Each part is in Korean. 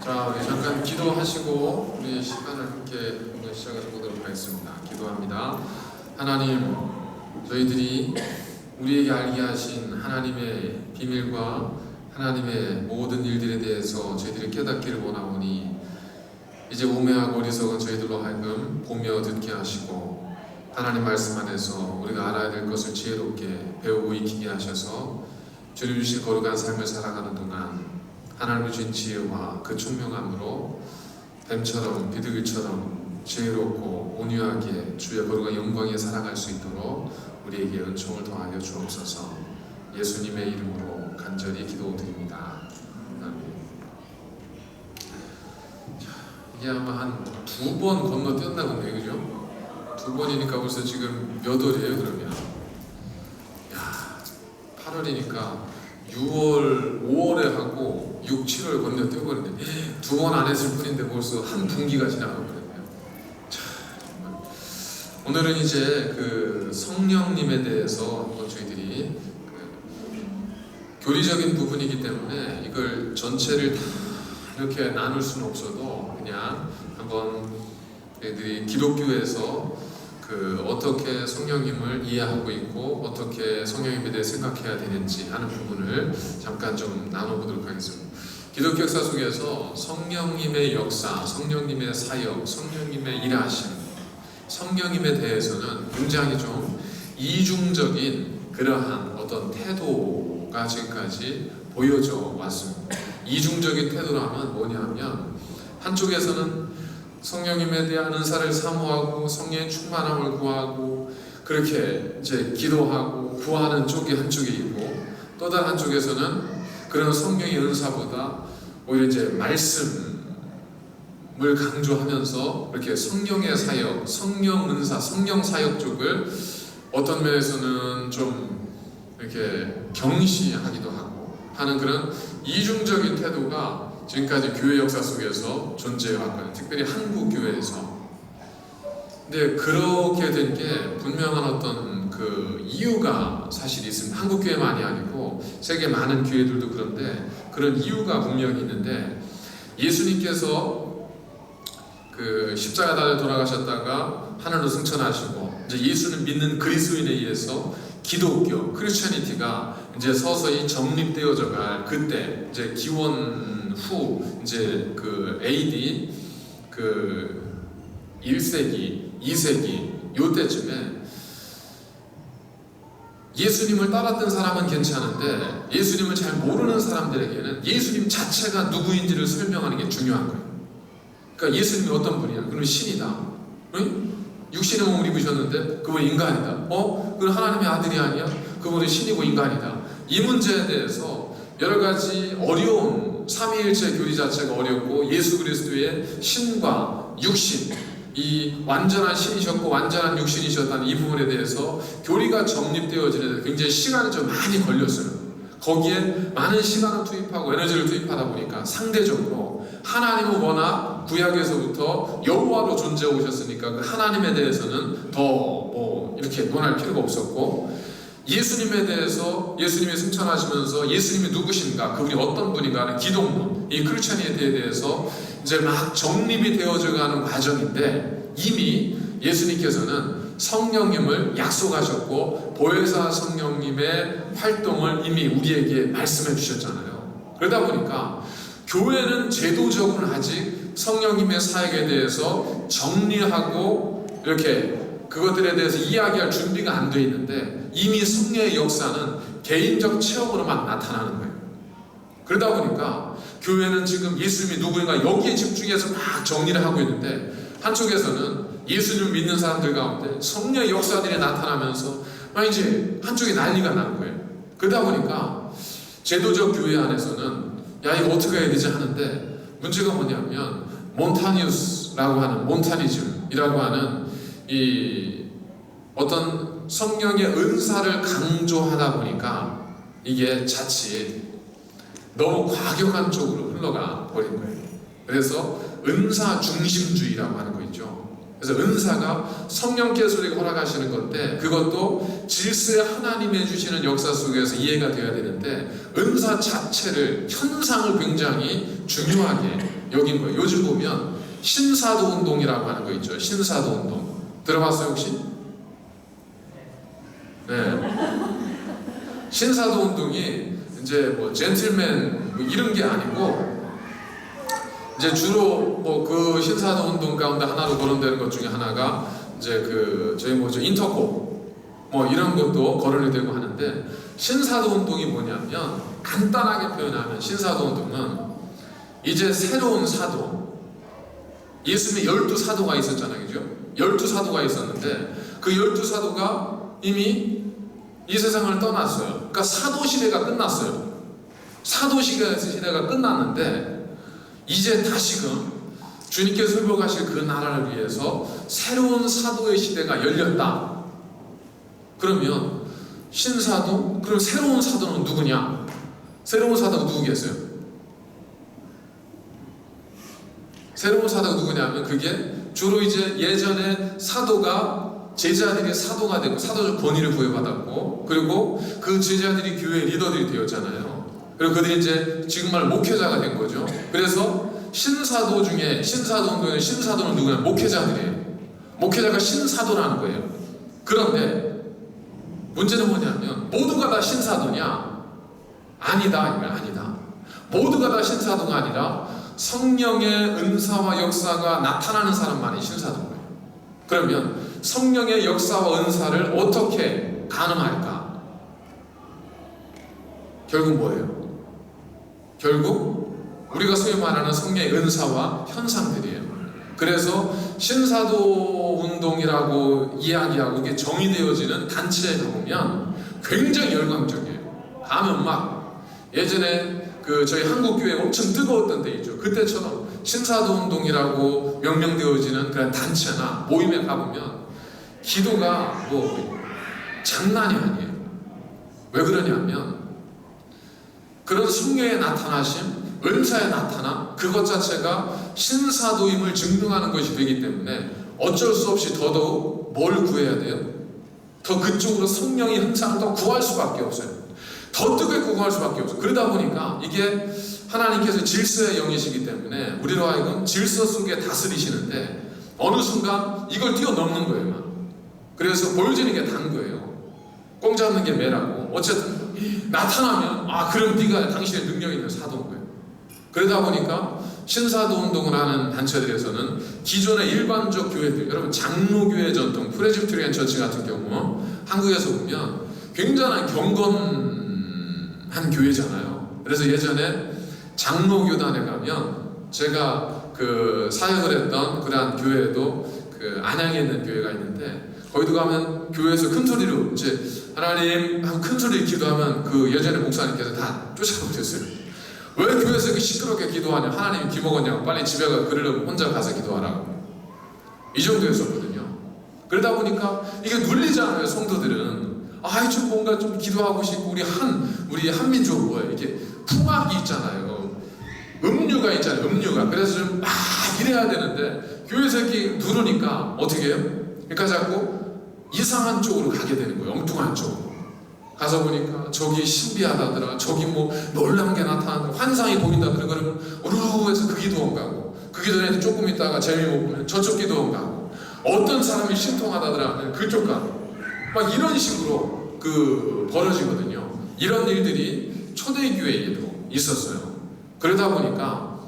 자, 우리 잠깐 기도하시고 우리 시간을 함께 한번 시작해 보도록 하겠습니다. 기도합니다. 하나님, 저희들이 우리에게 알게 하신 하나님의 비밀과 하나님의 모든 일들에 대해서 저희들이 깨닫기를 원하오니 이제 우매하고 어리석은 저희들로 하여금 보며 듣게 하시고 하나님 말씀 안에서 우리가 알아야 될 것을 지혜롭게 배우고 익히게 하셔서 주님 주신 거룩한 삶을 살아가는 동안 하나님의 주신 지혜와 그 총명함으로 뱀처럼 비둘기처럼 지혜롭고 온유하게 주의 거룩한 영광에 살아갈 수 있도록 우리에게 은총을 더하여 주옵소서. 예수님의 이름으로 간절히 기도드립니다. 아멘. 자, 이게 아마 한 2번 건너뛰었나 보네요, 그죠? 2번이니까 벌써 지금 몇 월이에요, 그러면? 야, 8월이니까 6월, 5월에 하고 6, 7월 건너뛰어버렸네. 2번 안 했을 뿐인데 벌써 한 분기가 지나가버렸네요. 자, 정말. 오늘은 이제 그 성령님에 대해서 한번 저희들이 교리적인 부분이기 때문에 이걸 전체를 다 이렇게 나눌 수는 없어도 그냥 한번 저희들이 기독교에서 어떻게 성령님을 이해하고 있고 어떻게 성령님에 대해 생각해야 되는지 하는 부분을 잠깐 좀 나눠보도록 하겠습니다. 기독교 역사 속에서 성령님의 역사, 성령님의 사역, 성령님의 일하심, 성령님에 대해서는 굉장히 좀 이중적인 그러한 어떤 태도가 지금까지 보여져 왔습니다. 이중적인 태도라면 뭐냐면 한쪽에서는 성령님에 대한 은사를 사모하고 성령의 충만함을 구하고 그렇게 이제 기도하고 구하는 쪽이 한쪽에 있고 또 다른 한쪽에서는 그런 성령의 은사보다 오히려 이제 말씀을 강조하면서 이렇게 성령의 사역, 성령 은사, 성령 사역 쪽을 어떤 면에서는 좀 이렇게 경시하기도 하고 하는 그런 이중적인 태도가 지금까지 교회 역사 속에서 존재해왔거든요. 특별히 한국 교회에서. 근데 그렇게 된 게 분명한 어떤 그 이유가 사실 있습니다. 한국 교회만이 아니고 세계 많은 교회들도 그런데 그런 이유가 분명히 있는데 예수님께서 그 십자가 달려 돌아가셨다가 하늘로 승천하시고 이제 예수를 믿는 그리스도인에 의해서 기독교, 크리스천리티가 이제 서서히 정립되어져 갈 그때 이제 기원 후 이제 그 AD 그 1세기, 2세기 요때쯤에 예수님을 따랐던 사람은 괜찮은데 예수님을 잘 모르는 사람들에게는 예수님 자체가 누구인지를 설명하는 게 중요한 거예요. 그러니까 예수님이 어떤 분이야? 그럼 신이다. 응? 육신의 몸을 입으셨는데 그분 인간이다. 그건 하나님의 아들이 아니야? 그분은 신이고 인간이다. 이 문제에 대해서 여러 가지 어려운 삼위일체 교리 자체가 어렵고 예수 그리스도의 신과 육신, 이 완전한 신이셨고 완전한 육신이셨다는 이 부분에 대해서 교리가 정립되어지는데 굉장히 시간이 좀 많이 걸렸어요. 거기에 많은 시간을 투입하고 에너지를 투입하다 보니까 상대적으로 하나님은 워낙 구약에서부터 여호와로 존재해 오셨으니까 그 하나님에 대해서는 더 뭐 이렇게 논할 필요가 없었고 예수님에 대해서 예수님이 승천하시면서 예수님이 누구신가 그분이 어떤 분인가 하는 기독론 이 크리스천리티에 대해서 이제 막 정립이 되어져 가는 과정인데 이미 예수님께서는 성령님을 약속하셨고 보혜사 성령님의 활동을 이미 우리에게 말씀해 주셨잖아요. 그러다 보니까 교회는 제도적으로는 아직 성령님의 사역에 대해서 정리하고 이렇게 그것들에 대해서 이야기할 준비가 안 돼 있는데 이미 성령의 역사는 개인적 체험으로만 나타나는 거예요. 그러다 보니까 교회는 지금 예수님이 누구인가 여기에 집중해서 막 정리를 하고 있는데 한쪽에서는 예수님을 믿는 사람들 가운데 성령의 역사들이 나타나면서 막 이제 한쪽에 난리가 나는 거예요. 그러다 보니까 제도적 교회 안에서는 야 이거 어떻게 해야 되지 하는데 문제가 뭐냐면 몬타니우스라고 하는 몬타니즘이라고 하는 이 어떤 성령의 은사를 강조하다 보니까 이게 자칫 너무 과격한 쪽으로 흘러가 버린 거예요. 그래서 은사 중심주의라고 하는 거 있죠. 그래서 은사가 성령께서 우리에게 허락하시는 건데 그것도 질서의 하나님이 주시는 역사 속에서 이해가 되어야 되는데 은사 자체를 현상을 굉장히 중요하게 여긴 거예요. 요즘 보면 신사도 운동이라고 하는 거 있죠. 신사도 운동 들어봤어요 혹시? 네. 신사도 운동이 이제 뭐 젠틀맨 뭐 이런 게 아니고 이제 주로 뭐 그 신사도 운동 가운데 하나로 거론되는 것 중에 하나가 이제 그 저희 뭐죠 인터코 뭐 이런 것도 거론이 되고 하는데 신사도 운동이 뭐냐면 간단하게 표현하면 신사도 운동은 이제 새로운 사도 예수님의 12사도가 있었잖아요. 그죠? 12사도가 있었는데 그 12사도가 이미 이 세상을 떠났어요. 그러니까 사도 시대가 끝났어요. 사도 시대가 끝났는데 이제 다시금 주님께서 회복하실 그 나라를 위해서 새로운 사도의 시대가 열렸다. 그러면 신사도? 그럼 새로운 사도는 누구냐? 새로운 사도가 누구겠어요? 새로운 사도가 누구냐면 그게 주로 이제 예전에 사도가 제자들이 사도가 되고 사도적 권위를 부여받았고 그리고 그 제자들이 교회 리더들이 되었잖아요. 그리고 그들이 이제 지금 말 목회자가 된 거죠. 그래서 신사도 중에 신사도 운동의 신사도는 누구냐? 목회자들이에요. 목회자가 신사도라는 거예요. 그런데 문제는 뭐냐면 모두가 다 신사도냐? 아니다. 이거 아니다. 모두가 다 신사도가 아니라 성령의 은사와 역사가 나타나는 사람만이 신사도인 거예요. 그러면 성령의 역사와 은사를 어떻게 가늠할까? 결국 뭐예요? 결국 우리가 소위 말하는 성령의 은사와 현상들이에요. 그래서 신사도 운동이라고 이야기하고 이게 정의되어지는 단체에 가보면 굉장히 열광적이에요. 가면 막 예전에 그 저희 한국교회 엄청 뜨거웠던 때 있죠. 그때처럼 신사도 운동이라고 명명되어지는 그런 단체나 모임에 가보면 기도가 뭐 장난이 아니에요. 왜 그러냐면 그런 성령의 나타나심, 은사의 나타남 그것 자체가 신사도임을 증명하는 것이 되기 때문에 어쩔 수 없이 더더욱 뭘 구해야 돼요? 더 그쪽으로 성령의 현상을 더 구할 수밖에 없어요. 더 뜨겁게 구할 수밖에 없어요. 그러다 보니까 이게 하나님께서 질서의 영이시기 때문에 우리로 하여금 질서 속에 다스리시는데 어느 순간 이걸 뛰어넘는 거예요. 그래서 보여지는 게 단 거예요. 꽁 잡는 게 매라고. 어쨌든 나타나면 그럼 네가 당신의 능력 있는 사도인 거예요. 그러다 보니까 신사도 운동을 하는 단체들에서는 기존의 일반적 교회들, 여러분 장로교회 전통, 프레스비테리안 처치 같은 경우 한국에서 보면 굉장한 경건한 교회잖아요. 그래서 예전에 장로교단에 가면 제가 그 사역을 했던 그러한 교회에도 그 안양에 있는 교회가 있는데 거기도 가면 교회에서 큰 소리로 이제 하나님 하고 큰 소리로 기도하면 그 예전에 목사님께서 다 쫓아오셨어요. 왜 교회에서 이렇게 시끄럽게 기도하냐? 하나님이 기 먹었냐고 빨리 집에 가 그러려면 혼자 가서 기도하라고. 이 정도였었거든요. 그러다 보니까 이게 눌리잖아요. 성도들은 좀 뭔가 좀 기도하고 싶고 우리 한민족 뭐예요? 이게 풍악이 있잖아요. 음류가 있잖아요. 음류가. 그래서 좀 이래야 되는데 교회에서 이렇게 누르니까 어떻게 해요? 그러니까 자꾸 이상한 쪽으로 가게 되는 거예요. 엉뚱한 쪽으로. 가서 보니까 저기 신비하다더라. 저기 뭐 놀라운 게 나타난다. 환상이 보인다. 그러면 우르르 해서 그 기도원 가고 그 기도원에 조금 있다가 재미 못 보면 저쪽 기도원 가고 어떤 사람이 신통하다더라. 그쪽 가고 막 이런 식으로 그 벌어지거든요. 이런 일들이 초대교회에도 있었어요. 그러다 보니까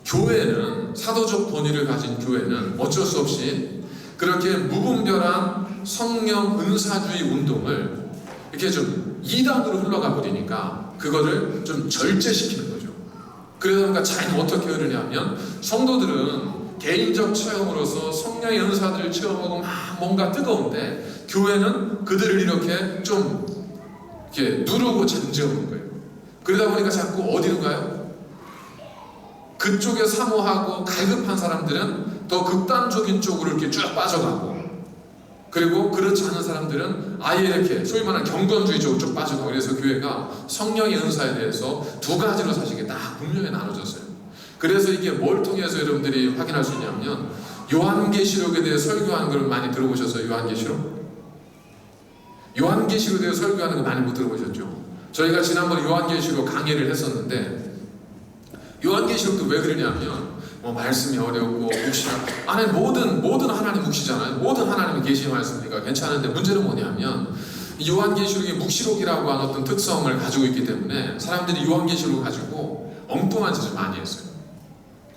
교회는 사도적 권위를 가진 교회는 어쩔 수 없이 그렇게 무분별한 성령 은사주의 운동을 이렇게 좀 이단으로 흘러가 버리니까 그거를 좀 절제시키는 거죠. 그러다 보니까 자기는 어떻게 흐르냐면 성도들은 개인적 체험으로서 성령의 은사들을 체험하고 막 뭔가 뜨거운데 교회는 그들을 이렇게 좀 이렇게 누르고 잠재우는 거예요. 그러다 보니까 자꾸 어디로 가요? 그쪽에 사모하고 갈급한 사람들은 더 극단적인 쪽으로 이렇게 쭉 빠져가고 그리고 그렇지 않은 사람들은 아예 이렇게 소위 말하는 경건주의 쪽으로 쭉 빠져가고 그래서 교회가 성령의 은사에 대해서 두 가지로 사실 이게 딱 분명히 나눠졌어요. 그래서 이게 뭘 통해서 여러분들이 확인할 수 있냐면 요한계시록에 대해 설교하는 걸 많이 들어보셨어요? 요한계시록에 대해 설교하는 거 많이 못 들어보셨죠? 저희가 지난번에 요한계시록 강의를 했었는데 요한계시록도 왜 그러냐면 말씀이 어렵고 묵시라 안에 모든 하나님 묵시잖아요. 모든 하나님의 계시의 말씀이니까 괜찮은데 문제는 뭐냐면 요한계시록이 묵시록이라고 하는 어떤 특성을 가지고 있기 때문에 사람들이 요한계시록을 가지고 엉뚱한 짓을 많이 했어요.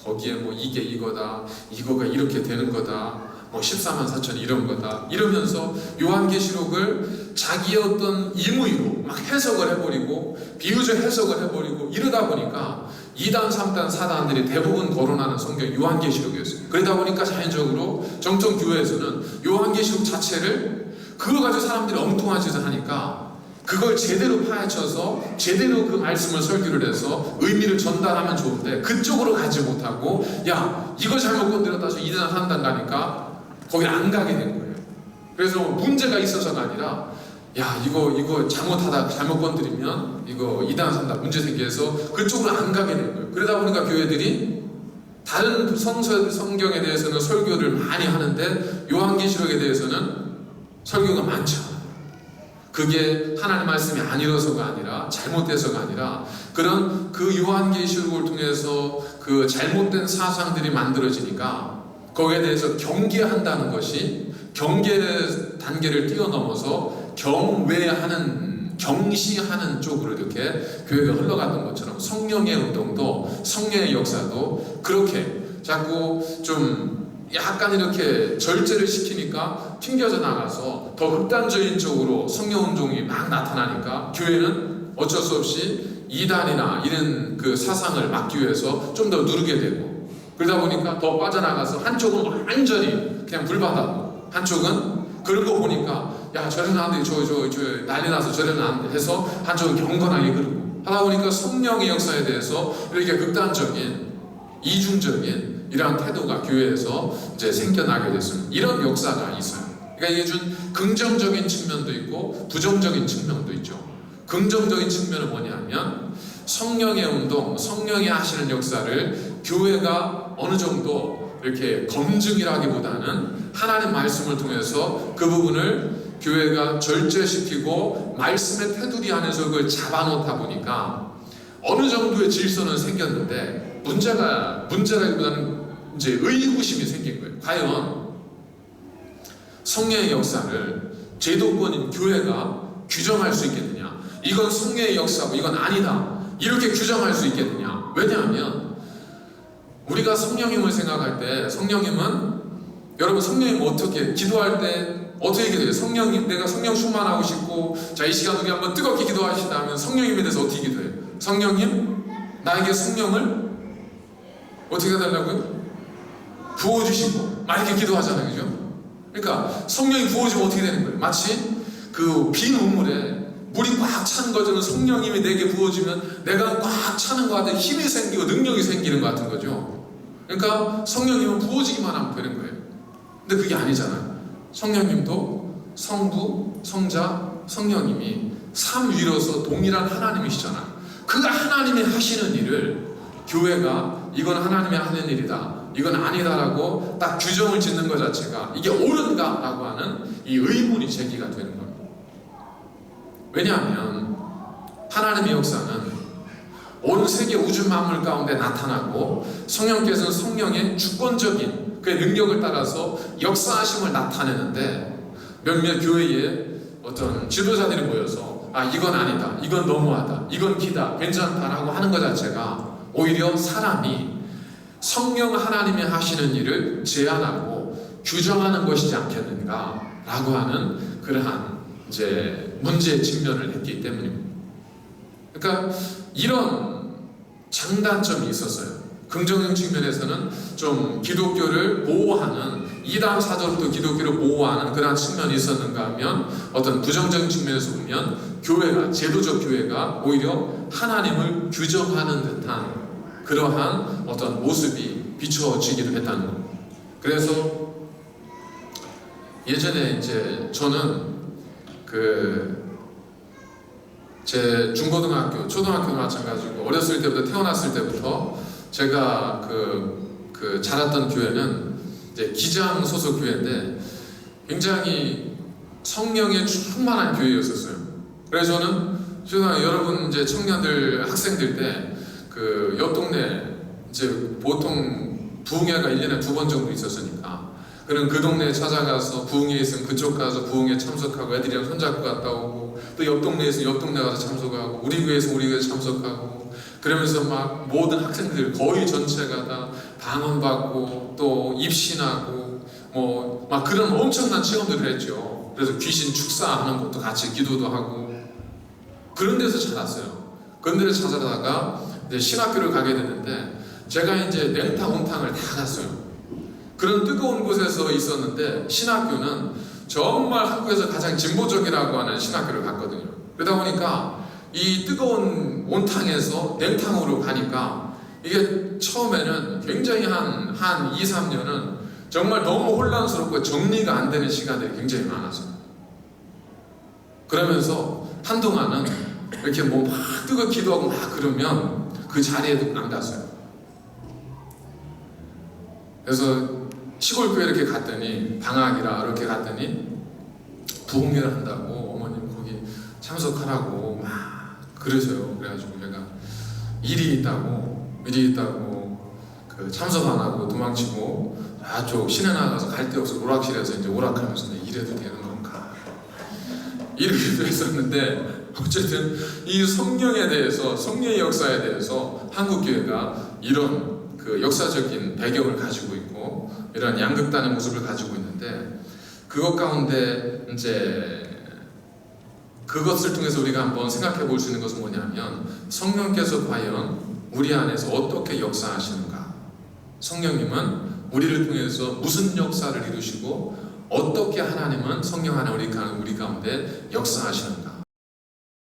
거기에 이게 이거다, 이거가 이렇게 되는 거다, 14만 4천 이런 거다 이러면서 요한계시록을 자기의 어떤 임의로 막 해석을 해버리고 비유적 해석을 해버리고 이러다 보니까 2단, 3단, 4단들이 대부분 거론하는 성경이 요한계시록이었어요. 그러다 보니까 자연적으로 정통 교회에서는 요한계시록 자체를 그걸 가지고 사람들이 엉뚱한 짓을 하니까 그걸 제대로 파헤쳐서 제대로 그 말씀을 설교를 해서 의미를 전달하면 좋은데 그쪽으로 가지 못하고 야 이거 잘못 건드렸다 해서 2단, 3단 가니까 거기 안 가게 된 거예요. 그래서 문제가 있어서가 아니라 야 이거 잘못 건드리면 이거 2단 3단 문제 생겨서 그쪽으로 안 가게 된 거예요. 그러다 보니까 교회들이 다른 성경에 대해서는 설교를 많이 하는데 요한계시록에 대해서는 설교가 많죠. 그게 하나님의 말씀이 아니라서가 아니라 잘못돼서가 아니라 그런 그 요한계시록을 통해서 그 잘못된 사상들이 만들어지니까 거기에 대해서 경계한다는 것이 경계 단계를 뛰어넘어서 경시하는 쪽으로 이렇게 교회가 흘러갔던 것처럼 성령의 운동도 성령의 역사도 그렇게 자꾸 좀 약간 이렇게 절제를 시키니까 튕겨져 나가서 더 극단적인 쪽으로 성령 운동이 막 나타나니까 교회는 어쩔 수 없이 이단이나 이런 그 사상을 막기 위해서 좀 더 누르게 되고 그러다 보니까 더 빠져나가서 한쪽은 완전히 그냥 불받았고 한쪽은 그런 거 보니까 야 저래는 안 돼, 저 난리 나서 저래는 안 돼 해서 한쪽은 경건하게 그러고 하다 보니까 성령의 역사에 대해서 이렇게 극단적인 이중적인 이러한 태도가 교회에서 이제 생겨나게 됐습니다. 이런 역사가 있어요. 그러니까 이게 준 긍정적인 측면도 있고 부정적인 측면도 있죠. 긍정적인 측면은 뭐냐면 성령의 운동, 성령이 하시는 역사를 교회가 어느 정도 이렇게 검증이라기보다는 하나님 말씀을 통해서 그 부분을 교회가 절제시키고 말씀의 테두리 안에서 그걸 잡아놓다 보니까 어느 정도의 질서는 생겼는데 문제라기보다는 이제 의구심이 생긴 거예요. 과연 성령의 역사를 제도권인 교회가 규정할 수 있겠느냐? 이건 성령의 역사고 이건 아니다. 이렇게 규정할 수 있겠느냐? 왜냐하면 우리가 성령님을 생각할 때 여러분 성령님 어떻게 기도할 때 어떻게 기도해요? 성령님 내가 성령 충만하고 싶고 자 이 시간 우리 한번 뜨겁게 기도하시다면 성령님에 대해서 어떻게 기도해요? 성령님 나에게 성령을 어떻게 해달라고요? 부어주시고 막 이렇게 기도하잖아요. 그죠? 그러니까 성령이 부어주면 어떻게 되는 거예요? 마치 그 빈 우물에 물이 꽉 찬 거죠. 성령님이 내게 부어주면 내가 꽉 차는 것 같은 힘이 생기고 능력이 생기는 것 같은 거죠. 그러니까 성령님은 부어지기만 하면 되는 거예요. 근데 그게 아니잖아요. 성령님도 성부, 성자, 성령님이 삼위로서 동일한 하나님이시잖아요. 그 하나님이 하시는 일을 교회가 이건 하나님이 하는 일이다, 이건 아니다라고 딱 규정을 짓는 것 자체가 이게 옳은가라고 하는 이 의문이 제기가 되는 겁니다. 왜냐하면 하나님의 역사는 온 세계 우주 만물 가운데 나타나고 성령께서는 성령의 주권적인 그의 능력을 따라서 역사하심을 나타내는데 몇몇 교회에 어떤 지도자들이 모여서 이건 아니다, 이건 너무하다, 이건 기다, 괜찮다라고 하는 것 자체가 오히려 사람이 성령 하나님이 하시는 일을 제한하고 규정하는 것이지 않겠는가라고 하는 그러한 이제 문제의 직면을 했기 때문입니다. 그러니까 이런 장단점이 있었어요. 긍정적 측면에서는 좀 기독교를 보호하는 이단 사도로부터 기독교를 보호하는 그러한 측면이 있었는가 하면 어떤 부정적인 측면에서 보면 교회가 제도적 교회가 오히려 하나님을 규정하는 듯한 그러한 어떤 모습이 비춰지기도 했다는 겁니다. 그래서 예전에 이제 저는 제 중고등학교, 초등학교도 마찬가지고 어렸을 때부터 태어났을 때부터 제가 자랐던 교회는 이제 기장 소속 교회인데 굉장히 성령에 충만한 교회였었어요. 그래서 저는 여러분 이제 청년들 학생들 때 옆 동네 이제 보통 부흥회가 1년에 2번 정도 있었으니까 그는 그 동네에 찾아가서 부흥회 있으면 그쪽 가서 부흥회 참석하고 애들이랑 손잡고 갔다 오고 또 옆 동네에 있으면 옆 동네 가서 참석하고 우리 교회에서 우리 교회 참석하고 그러면서 막 모든 학생들 거의 전체가 다 방언받고 또 입신하고 뭐 막 그런 엄청난 체험들을 했죠. 그래서 귀신 축사하는 것도 같이 기도도 하고 그런 데서 자랐어요. 그런 데서 자라다가 이제 신학교를 가게 됐는데 제가 이제 냉탕 온탕을 다 갔어요. 그런 뜨거운 곳에서 있었는데 신학교는 정말 한국에서 가장 진보적이라고 하는 신학교를 갔거든요. 그러다 보니까 이 뜨거운 온탕에서 냉탕으로 가니까 이게 처음에는 굉장히 한 2, 3년은 정말 너무 혼란스럽고 정리가 안 되는 시간들이 굉장히 많았어요. 그러면서 한동안은 이렇게 뭐 막 뜨거 기도하고 막 그러면 그 자리에도 안 갔어요. 그래서 시골 교회 이렇게 갔더니 방학이라 이렇게 갔더니 부흥회를 한다고 어머님 거기 참석하라고 막 그러세요. 그래가지고 제가 일이 있다고 그 참석 안 하고 도망치고 저쪽 시내 나가서 갈 데 없어 오락실에서 이제 오락하면서 이래도 되는 건가 이렇게도 했었는데 어쨌든 이 성령에 대해서 성령의 역사에 대해서 한국교회가 이런 그 역사적인 배경을 가지고 있고 이런 양극단의 모습을 가지고 있는데 그것 가운데 이제 그것을 통해서 우리가 한번 생각해 볼 수 있는 것은 뭐냐면 성령께서 과연 우리 안에서 어떻게 역사하시는가, 성령님은 우리를 통해서 무슨 역사를 이루시고 어떻게 하나님은 성령 안에 우리 가운데 역사하시는가,